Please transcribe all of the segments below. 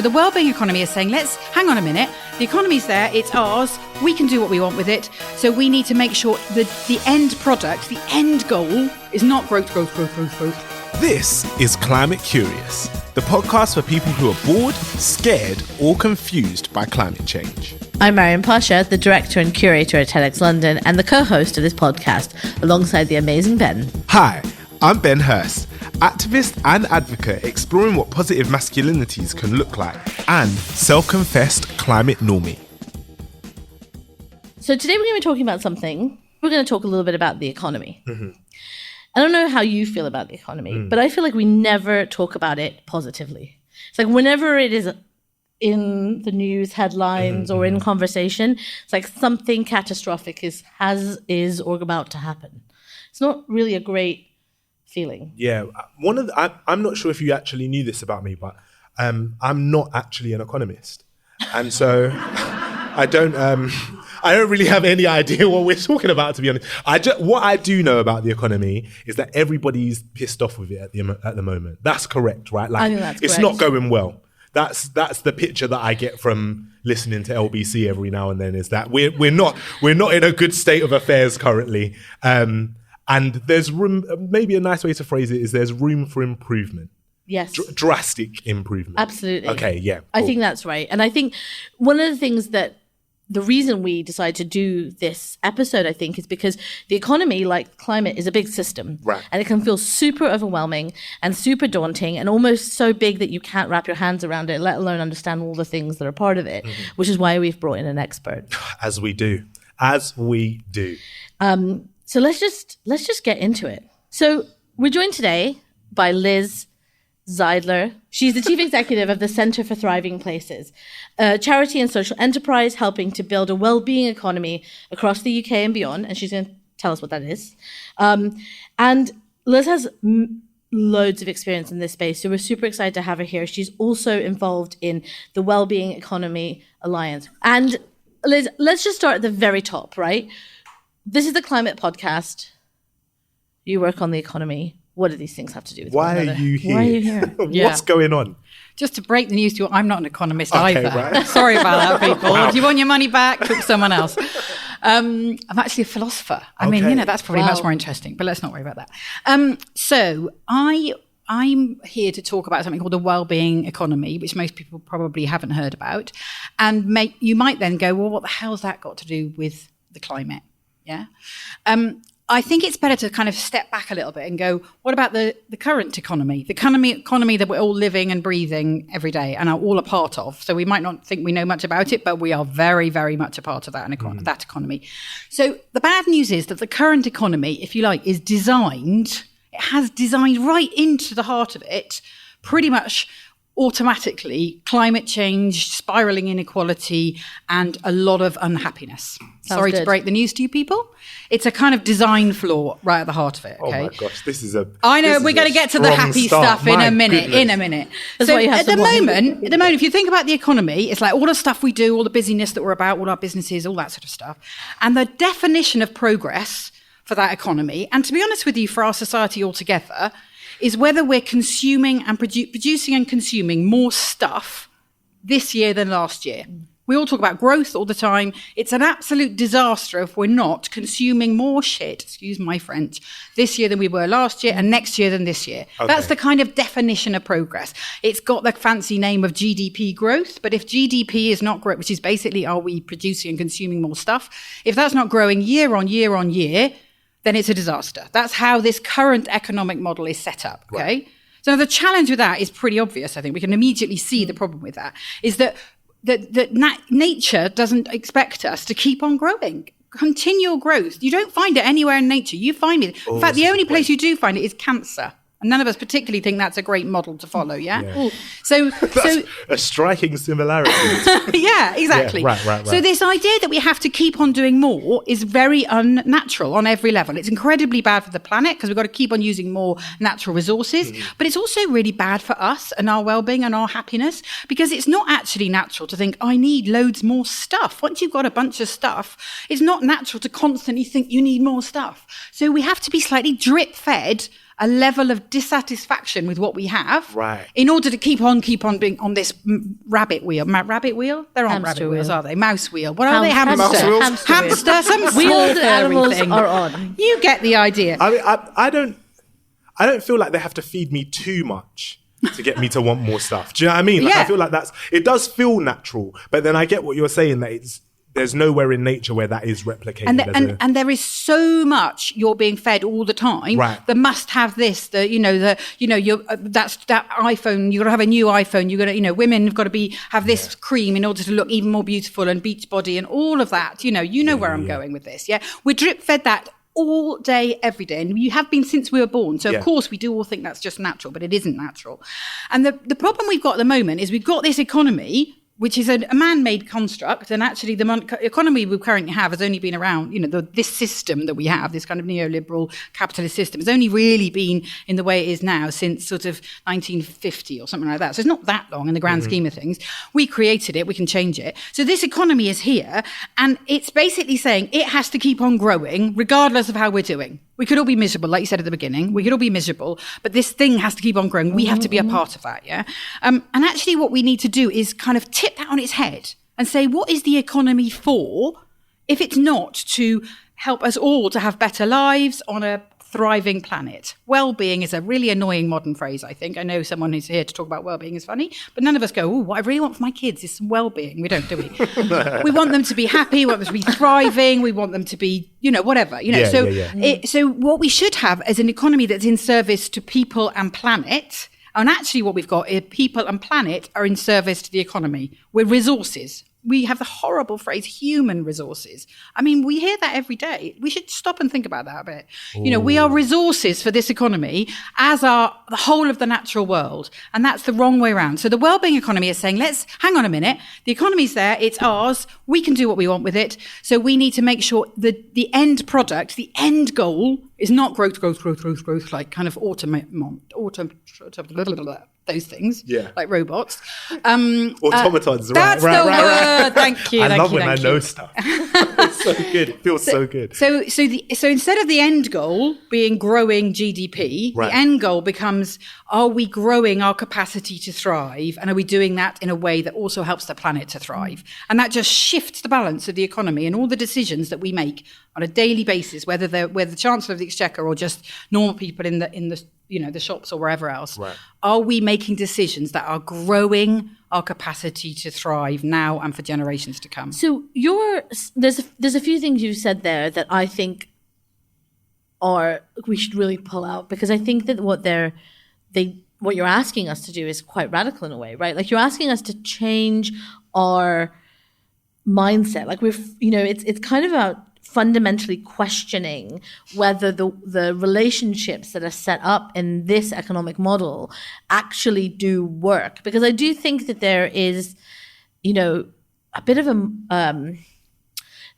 So the wellbeing economy is saying, let's hang on a minute. The economy's there. It's ours. We can do what we want with it. So we need to make sure that the end product, the end goal is not growth. This is Climate Curious, the podcast for people who are bored, scared, or confused by climate change. I'm Maryam, Pasha, the director and curator at TEDxLondon and the co-host of this podcast, alongside the amazing Ben. Hi, I'm Ben Hurst, activist and advocate exploring what positive masculinities can look like, and self-confessed climate normie. So today we're going to be talking about something. We're going to talk a little bit about the economy. Mm-hmm. I don't know how you feel about the economy, but I feel like we never talk about it positively. It's like whenever it is in the news headlines or in conversation, it's like something catastrophic is or about to happen. It's not really a great feeling. Yeah, I'm not sure if you actually knew this about me, but I'm not actually an economist, and so I don't really have any idea what we're talking about, to be honest. What I do know about the economy is that everybody's pissed off with it at the moment. That's correct, right? Like, I think that's it's correct. not going well. That's the picture that I get from listening to LBC every now and then, is that we're not in a good state of affairs currently. And there's room, maybe a nice way to phrase it is there's room for improvement. Yes. Drastic improvement. Absolutely. Okay, yeah. Cool. I think that's right. And I think one of the things that the reason we decided to do this episode, I think, is because the economy, like climate, is a big system. Right. And it can feel super overwhelming and super daunting and almost so big that you can't wrap your hands around it, let alone understand all the things that are part of it, which is why we've brought in an expert. As we do. So let's just get into it. So we're joined today by Liz Zeidler. She's the chief executive of the Centre for Thriving Places, a charity and social enterprise helping to build a well-being economy across the UK and beyond. And she's going to tell us what that is. And Liz has loads of experience in this space, so we're super excited to have her here. She's also involved in the Wellbeing Economy Alliance. And Liz, let's just start at the very top, right? This is the climate podcast. You work on the economy. What do these things have to do with one another? Why are you here? Yeah. What's going on? Just to break the news to you, I'm not an economist Okay, either. right. Sorry about that, people. Wow. If you want your money back, talk to someone else. I'm actually a philosopher. I mean, that's probably much more interesting, but let's not worry about that. So I'm here to talk about something called the wellbeing economy, which most people probably haven't heard about. And you might then go, well, what the hell's that got to do with the climate? Yeah. I think it's better to kind of step back a little bit and go, what about the current economy? The economy that we're all living and breathing every day and are all a part of. So we might not think we know much about it, but we are very, very much a part of that economy. So the bad news is that the current economy, if you like, is designed, it has designed right into the heart of it, pretty much automatically climate change, spiraling inequality, and a lot of unhappiness. Sorry to break the news to you people. It's a kind of design flaw right at the heart of it. Okay? Oh my gosh, this is a... I know, we're going to get to the happy stuff in a minute. That's So why you have at the moment, if you think about the economy, it's like all the stuff we do, all the busyness that we're about, all our businesses, all that sort of stuff. And the definition of progress for that economy, and to be honest with you, for our society altogether, is whether we're consuming and producing and consuming more stuff this year than last year. We all talk about growth all the time. It's an absolute disaster if we're not consuming more shit, excuse my French, this year than we were last year and next year than this year. Okay. That's the kind of definition of progress. It's got the fancy name of GDP growth, but if GDP is not growth, which is basically are we producing and consuming more stuff, if that's not growing year on year on year, then it's a disaster. That's how this current economic model is set up, okay? Right. So the challenge with that is pretty obvious, I think. We can immediately see the problem with that, is that nature doesn't expect us to keep on growing. Continual growth. You don't find it anywhere in nature. You find it. In fact, the only place you do find it is cancer. And none of us particularly think that's a great model to follow, yeah? So that's a striking similarity. Yeah, exactly. Yeah, right. So this idea that we have to keep on doing more is very unnatural on every level. It's incredibly bad for the planet because we've got to keep on using more natural resources, but it's also really bad for us and our well-being and our happiness because it's not actually natural to think, I need loads more stuff. Once you've got a bunch of stuff, it's not natural to constantly think you need more stuff. So we have to be slightly drip-fed a level of dissatisfaction with what we have, Right. in order to keep on being on this rabbit wheel. Rabbit wheel? There aren't Hamster rabbit wheels, wheel. are they? Mouse wheel. What are they? Hamster. Mouse wheels? Hamster. Some Wheels small that furry animals thing. are on. You get the idea. I mean, I don't feel like they have to feed me too much to get me to want more stuff. Do you know what I mean? Like, Yeah. I feel like it does feel natural, but then I get what you're saying, that there's nowhere in nature where that is replicated. And there is so much you're being fed all the time. Right. The must have this. That's that iPhone. You've got to have a new iPhone. You've got to, women have got to have this cream in order to look even more beautiful, and beach body and all of that. You know where I'm going with this. Yeah, we're drip fed that all day, every day, and you have been since we were born. So of course we do all think that's just natural, but it isn't natural. And the problem we've got at the moment is we've got this economy, which is a man-made construct, and actually the economy we currently have has only been around, this system that we have, this kind of neoliberal capitalist system, has only really been in the way it is now since sort of 1950 or something like that. So it's not that long in the grand scheme of things. We created it, we can change it. So this economy is here, and it's basically saying it has to keep on growing regardless of how we're doing. We could all be miserable, like you said at the beginning. We could all be miserable, but this thing has to keep on growing. We have to be a part of that, yeah? And actually what we need to do is kind of tip that on its head and say, what is the economy for if it's not to help us all to have better lives on a thriving planet? Well-being is a really annoying modern phrase, I think. I know someone who's here to talk about well-being is funny, but none of us go, what I really want for my kids is some well-being. We don't, do we? We want them to be happy, we want them to be thriving, we want them to be, whatever. So what we should have is an economy that's in service to people and planet. And actually what we've got is people and planet are in service to the economy. We're resources. We have the horrible phrase human resources. I mean, we hear that every day. We should stop and think about that a bit. Ooh. We are resources for this economy, as are the whole of the natural world. And that's the wrong way around. So the wellbeing economy is saying, let's hang on a minute. The economy's there. It's ours. We can do what we want with it. So we need to make sure that the end product, the end goal, is not growth, like kind of those things, like robots. Automatons, that's right. the word. Thank you. I love when I know stuff. It's so good. It feels so good. So instead of the end goal being growing GDP, the end goal becomes, are we growing our capacity to thrive? And are we doing that in a way that also helps the planet to thrive? And that just shifts the balance of the economy and all the decisions that we make on a daily basis, whether the Chancellor of the Exchequer or just normal people in the the shops or wherever else. Right. Are we making decisions that are growing our capacity to thrive now and for generations to come? So there's a few things you said there that I think we should really pull out, because I think that what you're asking us to do is quite radical in a way, right? Like, you're asking us to change our mindset. Like, it's kind of about fundamentally questioning whether the relationships that are set up in this economic model actually do work. Because I do think that there is, a bit of a, I don't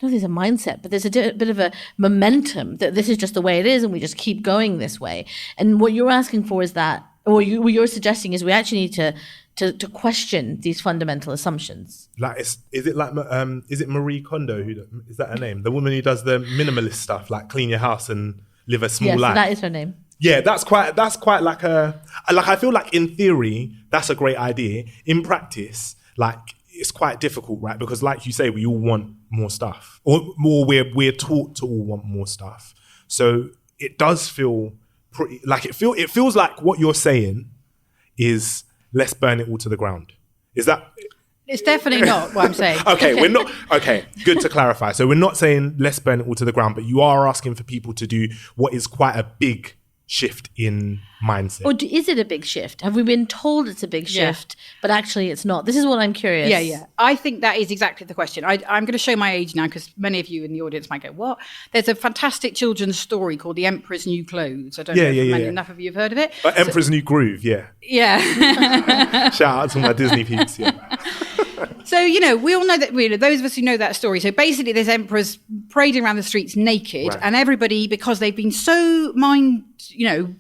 know if there's a mindset, but there's a bit of a momentum that this is just the way it is and we just keep going this way. And what you're asking for is that, or what you're suggesting is we actually need to question these fundamental assumptions. Like, is it Marie Kondo? Is that her name? The woman who does the minimalist stuff, like clean your house and live a small life. So that is her name. Yeah, that's quite like I feel like in theory that's a great idea. In practice, like, it's quite difficult, right? Because like you say, we all want more stuff, or we're taught to all want more stuff. So it does feel pretty like it feels like what you're saying is, let's burn it all to the ground. Is that? It's definitely not what I'm saying. Okay, we're not. Okay, good to clarify. So we're not saying let's burn it all to the ground, but you are asking for people to do what is quite a big shift in mindset. Or is it a big shift? Have we been told it's a big shift, but actually it's not? This is what I'm curious. Yeah. I think that is exactly the question. I'm going to show my age now, because many of you in the audience might go, what? There's a fantastic children's story called The Emperor's New Clothes. I don't know if enough of you have heard of it. Emperor's New Groove, yeah. Yeah. Shout out to my Disney peeps, yeah. So, we all know that, those of us who know that story. So basically this emperor's parading around the streets naked, and everybody, because they've been so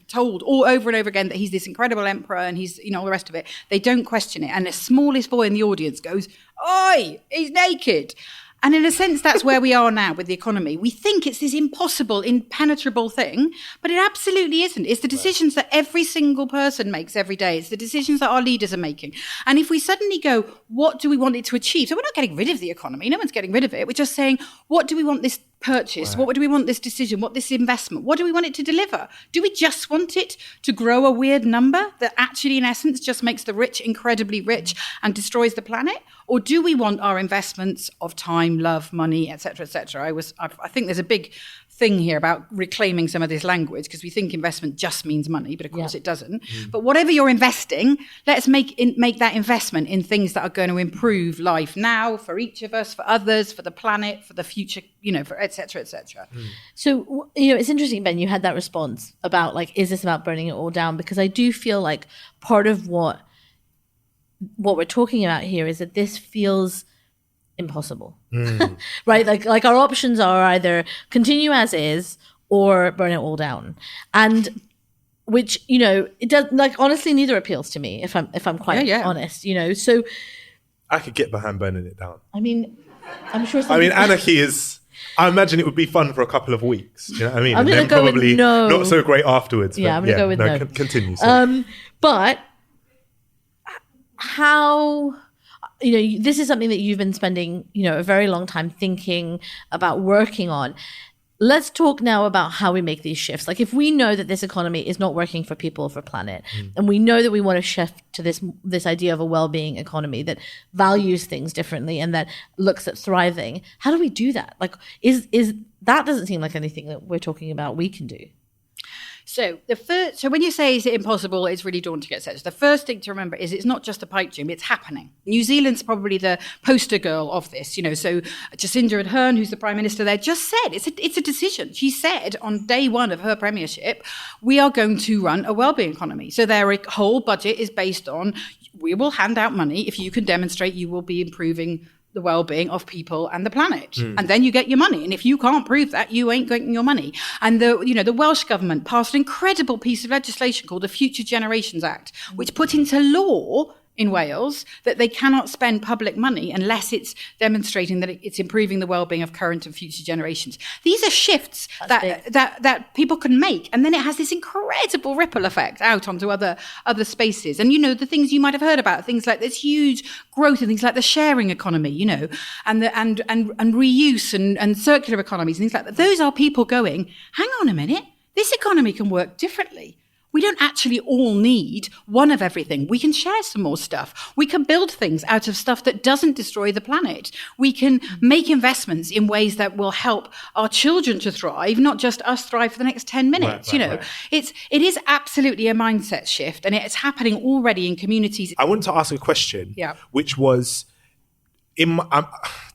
told all over and over again that he's this incredible emperor and he's, all the rest of it, they don't question it. And the smallest boy in the audience goes, "Oi, he's naked." And in a sense, that's where we are now with the economy. We think it's this impossible, impenetrable thing, but it absolutely isn't. It's the decisions that every single person makes every day. It's the decisions that our leaders are making. And if we suddenly go, what do we want it to achieve? So we're not getting rid of the economy. No one's getting rid of it. We're just saying, what do we want this purchase? What do we want this decision? What this investment? What do we want it to deliver? Do we just want it to grow a weird number that actually, in essence, just makes the rich incredibly rich and destroys the planet? Or do we want our investments of time, love, money, et cetera, et cetera? I think there's a big thing here about reclaiming some of this language, because we think investment just means money, but of course it doesn't. But whatever you're investing, let's make that investment in things that are going to improve life now for each of us, for others, for the planet, for the future, for et cetera, et cetera. So, it's interesting, Ben, you had that response about is this about burning it all down? Because I do feel like part of what we're talking about here is that this feels impossible, right? Like our options are either continue as is or burn it all down, and which it does. Honestly, neither appeals to me. If I'm quite honest, So I could get behind burning it down. I mean, I'm sure. Anarchy is. I imagine it would be fun for a couple of weeks. You know what I mean? I'm going to go probably with no. Not so great afterwards. Yeah, I'm going to go with no. Continue. But how, this is something that you've been spending, a very long time thinking about, working on. Let's talk now about how we make these shifts. If we know that this economy is not working for people, for planet, and we know that we want to shift to this idea of a well-being economy that values things differently and that looks at thriving, how do we do that? Is that doesn't seem like anything that we're talking about we can do. So when you say is it impossible, it's really daunting, etc. The first thing to remember is it's not just a pipe dream, it's happening. New Zealand's probably the poster girl of this, So Jacinda Ardern, who's the Prime Minister there, just said it's a decision. She said on day one of her premiership, we are going to run a wellbeing economy. So their whole budget is based on, we will hand out money if you can demonstrate you will be improving the well-being of people and the planet. And then you get your money. And if you can't prove that, you ain't getting your money. And the Welsh government passed an incredible piece of legislation called the Future Generations Act, which put into law in Wales that they cannot spend public money unless it's demonstrating that it's improving the well-being of current and future generations. These are shifts that people can make, and then it has this incredible ripple effect out onto other spaces. And the things you might have heard about, things like this huge growth in things like the sharing economy, and reuse and circular economies and things like that. Those are people going, hang on a minute, this economy can work differently. We don't actually all need one of everything. We can share some more stuff. We can build things out of stuff that doesn't destroy the planet. We can make investments in ways that will help our children to thrive, not just us thrive for the next 10 minutes. Right. It is absolutely a mindset shift, and it's happening already in communities. I wanted to ask a question, which was,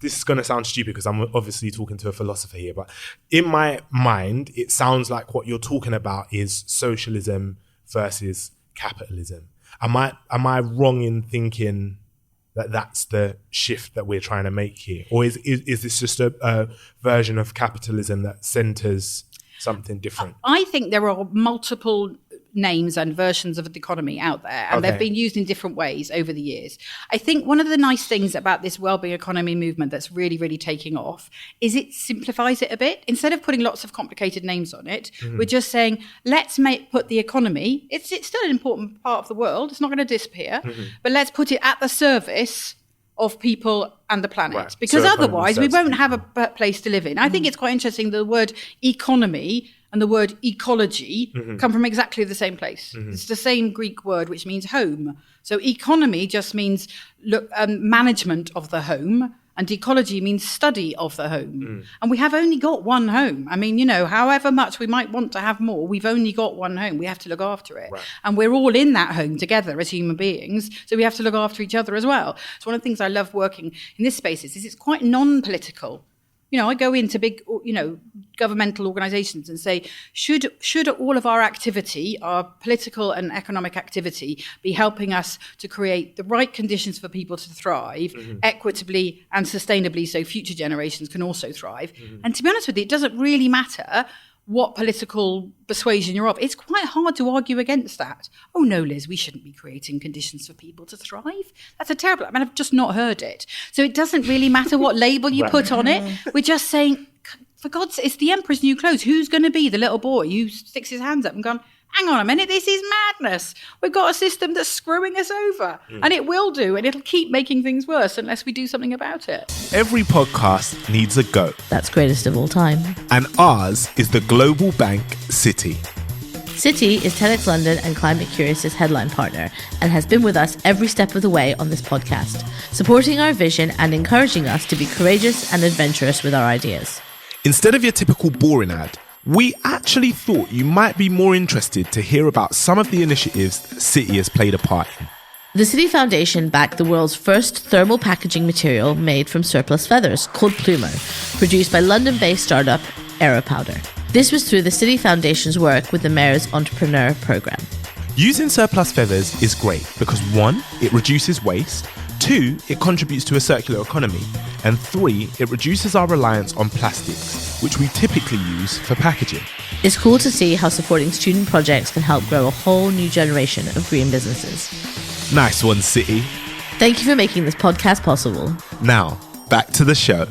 this is going to sound stupid because I'm obviously talking to a philosopher here, but in my mind, it sounds like what you're talking about is socialism versus capitalism. Am I wrong in thinking that that's the shift that we're trying to make here? Or is this just a version of capitalism that centers something different? I think there are multiple names and versions of the economy out there, and they've been used in different ways over the years. I think one of the nice things about this wellbeing economy movement that's really, really taking off is it simplifies it a bit. Instead of putting lots of complicated names on it, we're just saying, let's put the economy, it's still an important part of the world, it's not going to disappear, but let's put it at the service of people and the planet. Right. Because otherwise we won't have a place to live in. I think it's quite interesting, the word economy and the word ecology come from exactly the same place. It's the same Greek word, which means home. So economy just means management of the home, and ecology means study of the home. And we have only got one home. I mean, however much we might want to have more, we've only got one home. We have to look after it. Right. And we're all in that home together as human beings, so we have to look after each other as well. So one of the things I love working in this space is it's quite non-political. I go into big, governmental organizations and say, should all of our activity, our political and economic activity, be helping us to create the right conditions for people to thrive equitably and sustainably so future generations can also thrive? And to be honest with you, it doesn't really matter what political persuasion you're of, it's quite hard to argue against that. Oh no, Liz, we shouldn't be creating conditions for people to thrive. That's a terrible, I've just not heard it. So it doesn't really matter what label you put on it. We're just saying, for God's sake, it's the emperor's new clothes. Who's going to be the little boy who sticks his hands up and gone, hang on a minute, this is madness. We've got a system that's screwing us over. And it will do, and it'll keep making things worse unless we do something about it. Every podcast needs a GOAT. That's greatest of all time. And ours is the global bank, Citi. Citi is TEDxLondon and Climate Curious's headline partner and has been with us every step of the way on this podcast, supporting our vision and encouraging us to be courageous and adventurous with our ideas. Instead of your typical boring ad, we actually thought you might be more interested to hear about some of the initiatives that Citi has played a part in. The Citi Foundation backed the world's first thermal packaging material made from surplus feathers, called Plumer, produced by London-based startup AeroPowder. This was through the Citi Foundation's work with the Mayor's Entrepreneur Programme. Using surplus feathers is great because 1, it reduces waste, 2, it contributes to a circular economy, and 3, it reduces our reliance on plastics, which we typically use for packaging. It's cool to see how supporting student projects can help grow a whole new generation of green businesses. Nice one, Citi. Thank you for making this podcast possible. Now, back to the show.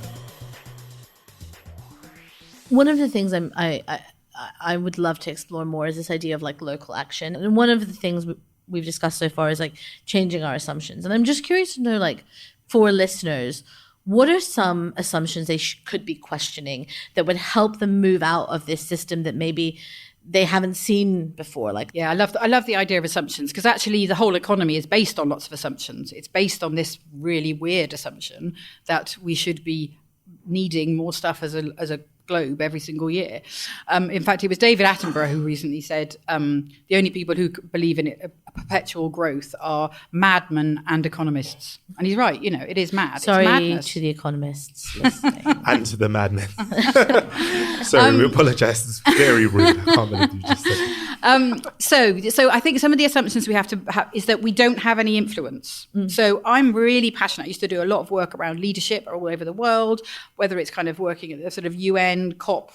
One of the things I would love to explore more is this idea of like local action. And one of the things we've discussed so far is like changing our assumptions. And I'm just curious to know, like, for listeners, what are some assumptions they could be questioning that would help them move out of this system that maybe they haven't seen before? Like, yeah, I love the idea of assumptions, because actually the whole economy is based on lots of assumptions. It's based on this really weird assumption that we should be needing more stuff as a globe every single year. In fact, it was David Attenborough who recently said the only people who believe in a perpetual growth are madmen and economists. And he's right, it is mad. Sorry it's madness. to the economists listening. And to the madmen. Sorry, we apologise. It's very rude. I can't believe you just said it. So I think some of the assumptions we have to have is that we don't have any influence. So I'm really passionate. I used to do a lot of work around leadership all over the world, whether it's kind of working at the sort of UN, COP,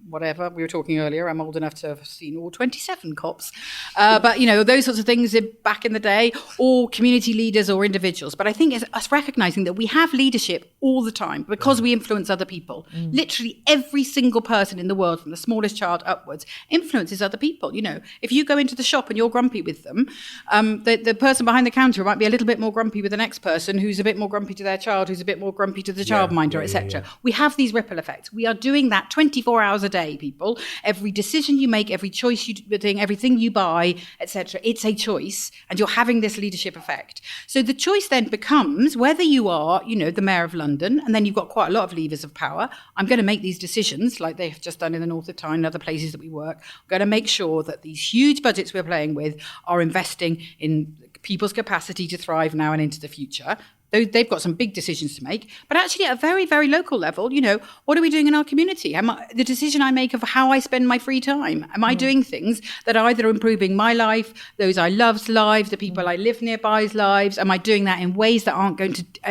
whatever. We were talking earlier, I'm old enough to have seen all 27 COPs. But, those sorts of things back in the day, or community leaders or individuals. But I think it's us recognizing that we have leadership all the time because we influence other people. Literally every single person in the world, from the smallest child upwards, influences other people. If you go into the shop and you're grumpy with them, the person behind the counter might be a little bit more grumpy with the next person who's a bit more grumpy to their child, who's a bit more grumpy to the childminder, etc. We have these ripple effects. We are doing that 24 hours a day, people. Every decision you make, every choice you do, everything you buy, etc., it's a choice, and you're having this leadership effect. So the choice then becomes whether you are, the Mayor of London, and then you've got quite a lot of levers of power. I'm going to make these decisions, like they've just done in the north of town and other places that we work. I'm going to make sure that these huge budgets we're playing with are investing in people's capacity to thrive now and into the future. They've got some big decisions to make, but actually at a very, very local level, what are we doing in our community? The decision I make of how I spend my free time, am I doing things that are either improving my life, those I love's lives, the people I live nearbys lives? Am I doing that in ways that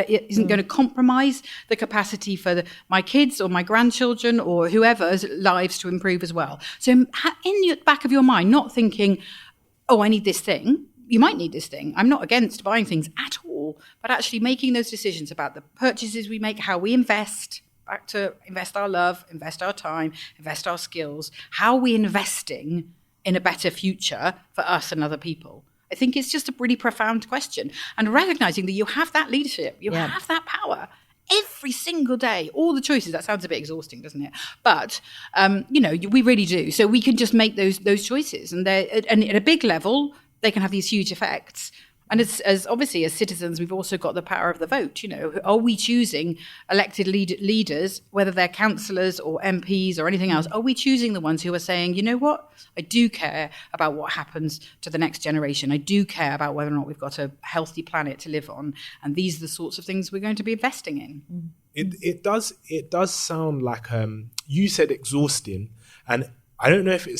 isn't going to compromise the capacity for my kids or my grandchildren or whoever's lives to improve as well? So in the back of your mind, not thinking, oh, I need this thing. You might need this thing. I'm not against buying things at all, but actually making those decisions about the purchases we make, how we invest, back to invest our love, invest our time, invest our skills, how are we investing in a better future for us and other people? I think it's just a really profound question. And recognizing that you have that leadership, you have that power every single day, all the choices. That sounds a bit exhausting, doesn't it? But, we really do. So we can just make those choices. And at a big level, they can have these huge effects. And as obviously as citizens, we've also got the power of the vote. Are we choosing elected leaders, whether they're councillors or MPs or anything else? Are we choosing the ones who are saying, you know what, I do care about what happens to the next generation. I do care about whether or not we've got a healthy planet to live on. And these are the sorts of things we're going to be investing in. It does sound like, you said exhausting. And I don't know if it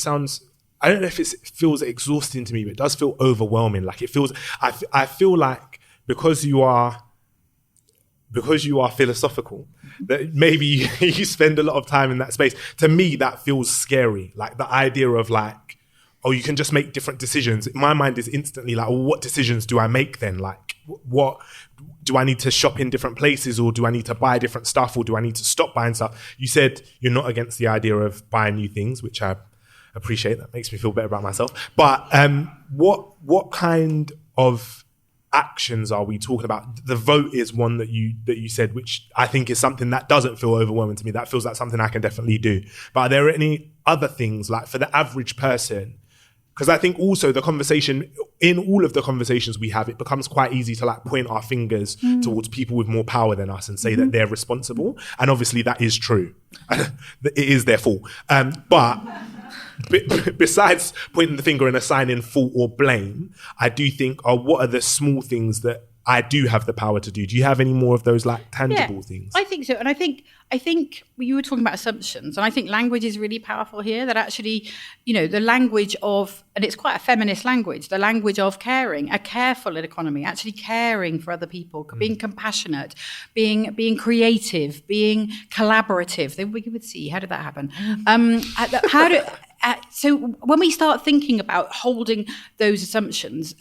feels exhausting to me, but it does feel overwhelming. Like it feels, I feel like because you are because you are philosophical, that maybe you spend a lot of time in that space. To me, that feels scary. Like the idea of like, oh, you can just make different decisions. My mind is instantly like, well, what decisions do I make then? Like, what do I need to shop in different places, or do I need to buy different stuff, or do I need to stop buying stuff? You said you're not against the idea of buying new things, which I appreciate. That makes me feel better about myself. But what kind of actions are we talking about? The vote is one that you said, which I think is something that doesn't feel overwhelming to me. That feels like something I can definitely do. But are there any other things, like for the average person? Because I think also the conversation, in all of the conversations we have, it becomes quite easy to like point our fingers towards people with more power than us and say that they're responsible. And obviously that is true. It is their fault. But besides pointing the finger and assigning fault or blame, I do think, what are the small things that I do have the power to do? Do you have any more of those like tangible things? I think so. And I think you were talking about assumptions, and I think language is really powerful here, that actually, the language of, and it's quite a feminist language, the language of caring, a careful economy, actually caring for other people, being compassionate, being creative, being collaborative. Then we would see, how did that happen? So when we start thinking about holding those assumptions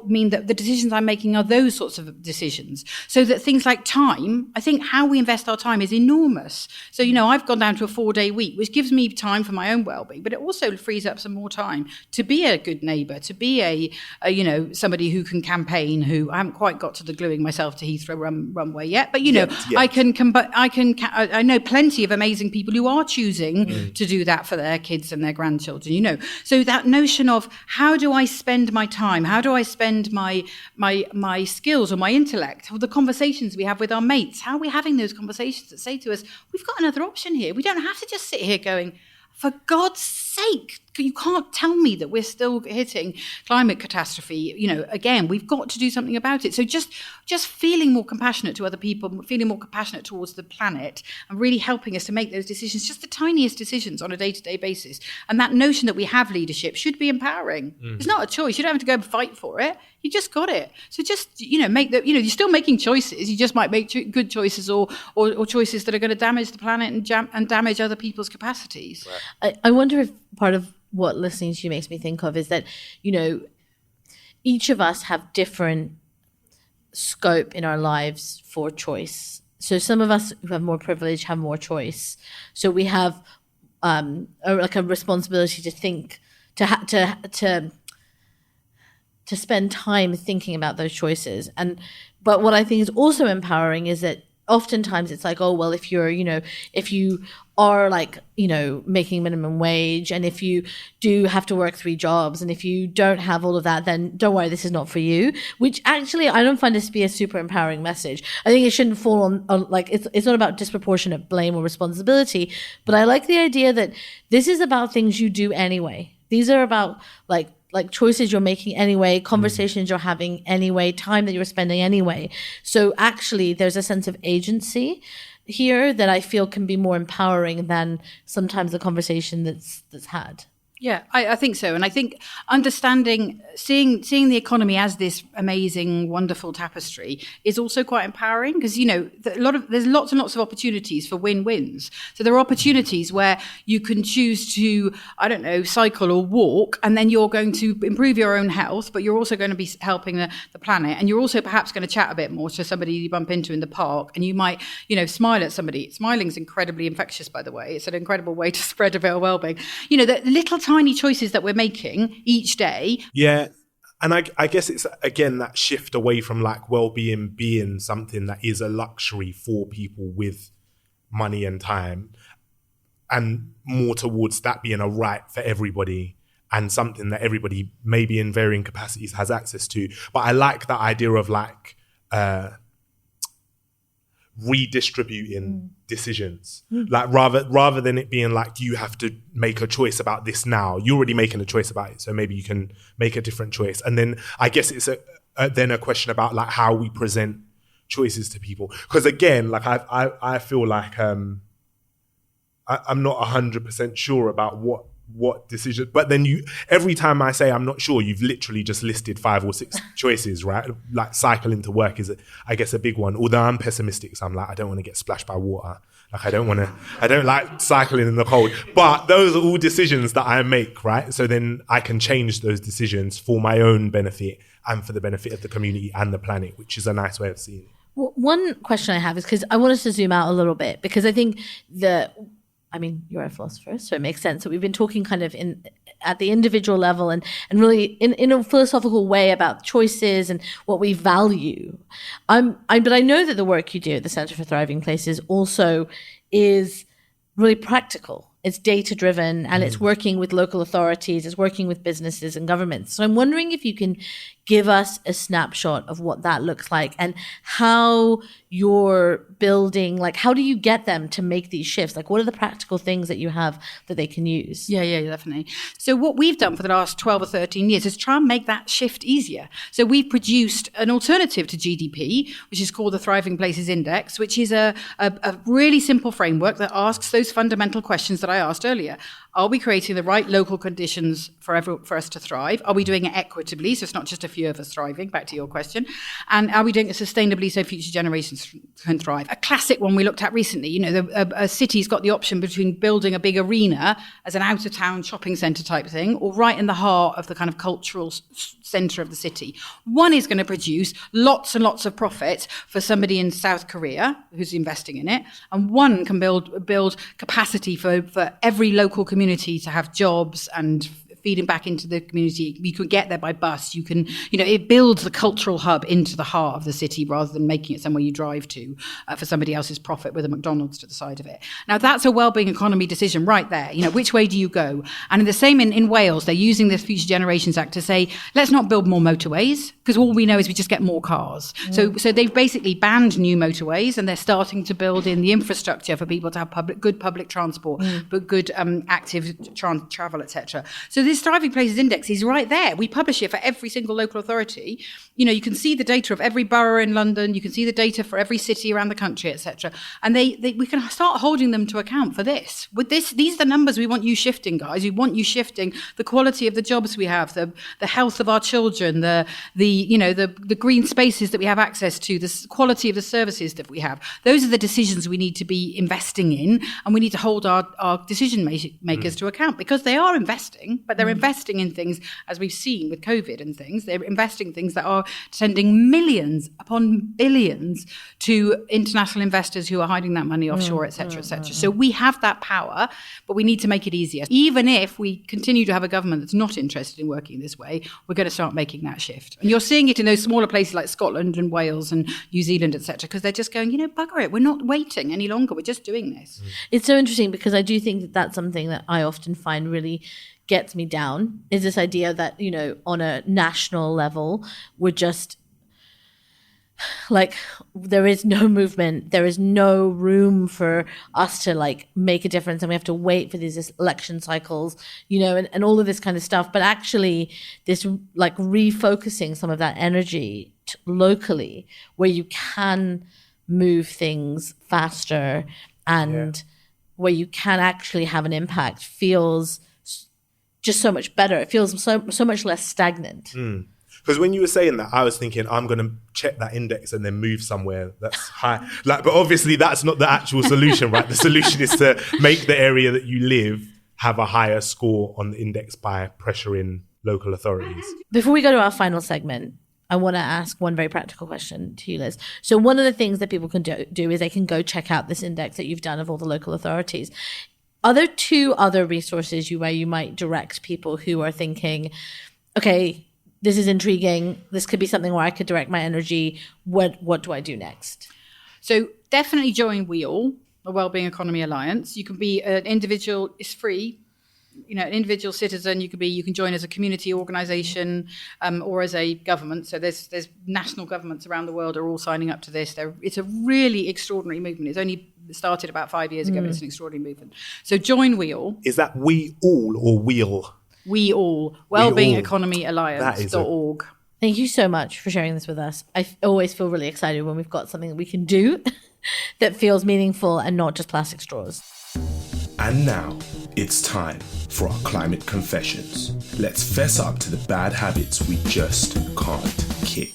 mean that the decisions I'm making are those sorts of decisions, so that things like time, I think how we invest our time is enormous. So, I've gone down to a 4-day week, which gives me time for my own well-being, but it also frees up some more time to be a good neighbour, to be somebody who can campaign, who I haven't quite got to the gluing myself to Heathrow runway yet, but I know plenty of amazing people who are choosing to do that for their kids and their grandchildren, So that notion of how do I spend my time? How do I spend my skills or my intellect, or the conversations we have with our mates? How are we having those conversations that say to us, we've got another option here. We don't have to just sit here going, for God's sake, you can't tell me that we're still hitting climate catastrophe. Again, we've got to do something about it. So just feeling more compassionate to other people, feeling more compassionate towards the planet, and really helping us to make those decisions, just the tiniest decisions on a day-to-day basis. And that notion that we have leadership should be empowering. It's not a choice. You don't have to go and fight for it. You just got it. So just, make the, you're still making choices. You just might make good choices or choices that are going to damage the planet and damage other people's capacities. Right. I wonder if part of what listening to you makes me think of is that, each of us have different scope in our lives for choice. So some of us who have more privilege have more choice. So we have a responsibility to think, to spend time thinking about those choices. But what I think is also empowering is that oftentimes it's like, oh, well, if you are making minimum wage, and if you do have to work 3 jobs, and if you don't have all of that, then don't worry, this is not for you, which actually I don't find this to be a super empowering message. I think it shouldn't fall on it's not about disproportionate blame or responsibility, but I like the idea that this is about things you do anyway. These are about like choices you're making anyway, conversations you're having anyway, time that you're spending anyway. So actually there's a sense of agency here that I feel can be more empowering than sometimes the conversation that's had. Yeah, I think so. And I think understanding, seeing the economy as this amazing, wonderful tapestry is also quite empowering, because, there's lots and lots of opportunities for win-wins. So there are opportunities where you can choose to, cycle or walk, and then you're going to improve your own health, but you're also going to be helping the planet. And you're also perhaps going to chat a bit more to somebody you bump into in the park, and you might, smile at somebody. Smiling's incredibly infectious, by the way. It's an incredible way to spread a bit of well-being. The little tiny choices that we're making each day. Yeah. And I guess it's, again, that shift away from well-being being something that is a luxury for people with money and time, and more towards that being a right for everybody and something that everybody, maybe in varying capacities, has access to. But I like that idea of redistributing decisions, rather than it being you have to make a choice about this now. You're already making a choice about it, so maybe you can make a different choice. And then I guess it's then a question about how we present choices to people, because again, I feel I'm not 100% sure about what what decision, but then every time I say I'm not sure, you've literally just listed 5 or 6 choices, right? Like cycle into work is, I guess, a big one. Although I'm pessimistic, so I'm like, I don't want to get splashed by water. Like I don't like cycling in the cold. But those are all decisions that I make, right? So then I can change those decisions for my own benefit and for the benefit of the community and the planet, which is a nice way of seeing it. Well, one question I have is, because I want us to zoom out a little bit, because I think you're a philosopher, so it makes sense that we've been talking kind of at the individual level and really in a philosophical way about choices and what we value. But I know that the work you do at the Centre for Thriving Places also is really practical. It's data-driven, and it's working with local authorities, it's working with businesses and governments. So I'm wondering if you can give us a snapshot of what that looks like and how you're building, like how do you get them to make these shifts? Like what are the practical things that you have that they can use? Yeah, definitely. So what we've done for the last 12 or 13 years is try and make that shift easier. So we've produced an alternative to GDP, which is called the Thriving Places Index, which is a really simple framework that asks those fundamental questions that I asked earlier. Are we creating the right local conditions for us to thrive? Are we doing it equitably, so it's not just a few of us thriving, back to your question? And are we doing it sustainably so future generations can thrive? A classic one we looked at recently, a city's got the option between building a big arena as an out-of-town shopping centre type thing, or right in the heart of the kind of cultural centre of the city. One is going to produce lots and lots of profit for somebody in South Korea who's investing in it, and one can build capacity for every local community to have jobs and feeding back into the community. You could get there by bus. You can, it builds the cultural hub into the heart of the city rather than making it somewhere you drive to for somebody else's profit with a McDonald's to the side of it. Now, that's a wellbeing economy decision right there. Which way do you go? And the same in Wales, they're using this Future Generations Act to say, let's not build more motorways, because all we know is we just get more cars. So they've basically banned new motorways, and they're starting to build in the infrastructure for people to have good public transport, but good active travel, etc. So this Thriving Places Index is right there. We publish it for every single local authority. You can see the data of every borough in London. You can see the data for every city around the country, etc. And we can start holding them to account for this. With this, these are the numbers we want you shifting, guys. We want you shifting the quality of the jobs we have, the health of our children, the green spaces that we have access to, the quality of the services that we have. Those are the decisions we need to be investing in, and we need to hold our decision makers to account, because they are investing, but they're investing in things, as we've seen with COVID and things. They're investing in things that are sending millions upon billions to international investors who are hiding that money offshore, et cetera, et cetera. So we have that power, but we need to make it easier. Even if we continue to have a government that's not interested in working this way, we're going to start making that shift. And you're seeing it in those smaller places like Scotland and Wales and New Zealand, et cetera, because they're just going, bugger it. We're not waiting any longer. We're just doing this. It's so interesting, because I do think that that's something that I often find really gets me down, is this idea that, on a national level, we're just like, there is no movement, there is no room for us to make a difference, and we have to wait for these election cycles, and all of this kind of stuff. But actually this refocusing some of that energy locally, where you can move things faster and where you can actually have an impact, feels just so much better. It feels so much less stagnant. Because when you were saying that, I was thinking, I'm going to check that index and then move somewhere that's high. But obviously that's not the actual solution, right? The solution is to make the area that you live have a higher score on the index by pressuring local authorities. Before we go to our final segment, I want to ask one very practical question to you, Liz. So one of the things that people can do is they can go check out this index that you've done of all the local authorities. Are there 2 other resources where you might direct people who are thinking, okay, this is intriguing, this could be something where I could direct my energy, what do I do next? So definitely join WEALL, the Wellbeing Economy Alliance. You can be an individual, it's free. An individual citizen. You can join as a community organisation or as a government. So there's national governments around the world are all signing up to this. It's a really extraordinary movement. It's only started about 5 years ago, but it's an extraordinary movement. So join WEALL. Is that we all or wheel? We all. Wellbeing Economy Alliance.org. Thank you so much for sharing this with us. I always feel really excited when we've got something that we can do that feels meaningful and not just plastic straws. And now, It's time for our climate confessions. Let's fess up to the bad habits we just can't kick.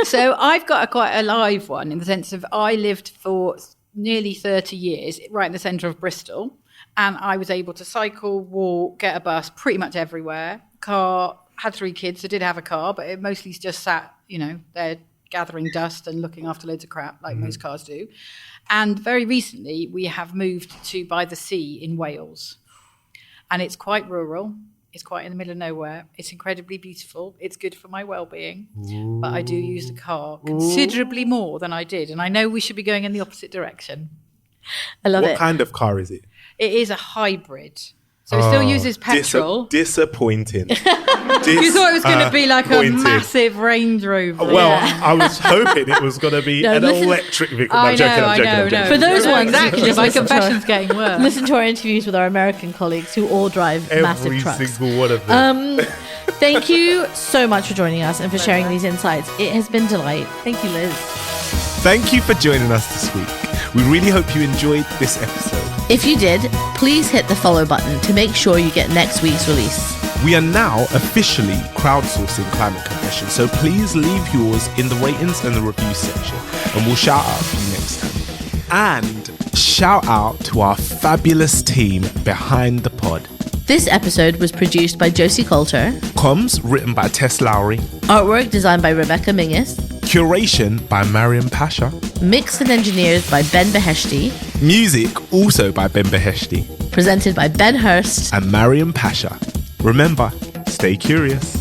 So I've got quite a live one in the sense of I lived for nearly 30 years right in the centre of Bristol, and I was able to cycle, walk, get a bus pretty much everywhere. Car, had 3 kids, so did have a car, but it mostly just sat, there gathering dust and looking after loads of crap like most cars do. And very recently we have moved to by the sea in Wales, and it's quite rural. It's quite in the middle of nowhere. It's incredibly beautiful. It's good for my well-being. Ooh. But I do use the car considerably more than I did. And I know we should be going in the opposite direction. I love it. What kind of car is it? It is a hybrid. So it still uses petrol. Disappointing. You thought it was going to be like a massive Range Rover. Well, I was hoping it was going to be an electric vehicle. I'm joking. For those ones, exactly. My confession's getting worse. Listen to our interviews with our American colleagues who all drive massive trucks. Every single one of them. Thank you so much for joining us and for sharing these insights. It has been a delight. Thank you, Liz. Thank you for joining us this week. We really hope you enjoyed this episode. If you did, please hit the follow button to make sure you get next week's release. We are now officially crowdsourcing Climate Confessions, so please leave yours in the ratings and the review section, and we'll shout out for you next time. And shout out to our fabulous team behind the pod. This episode was produced by Josie Colter. Comms written by Tess Lowry. Artwork designed by Rebecca Mingus. Curation by Maryam Pasha. Mixed and engineered by Ben Beheshty. Music also by Ben Beheshty. Presented by Ben Hurst and Maryam Pasha. Remember, stay curious.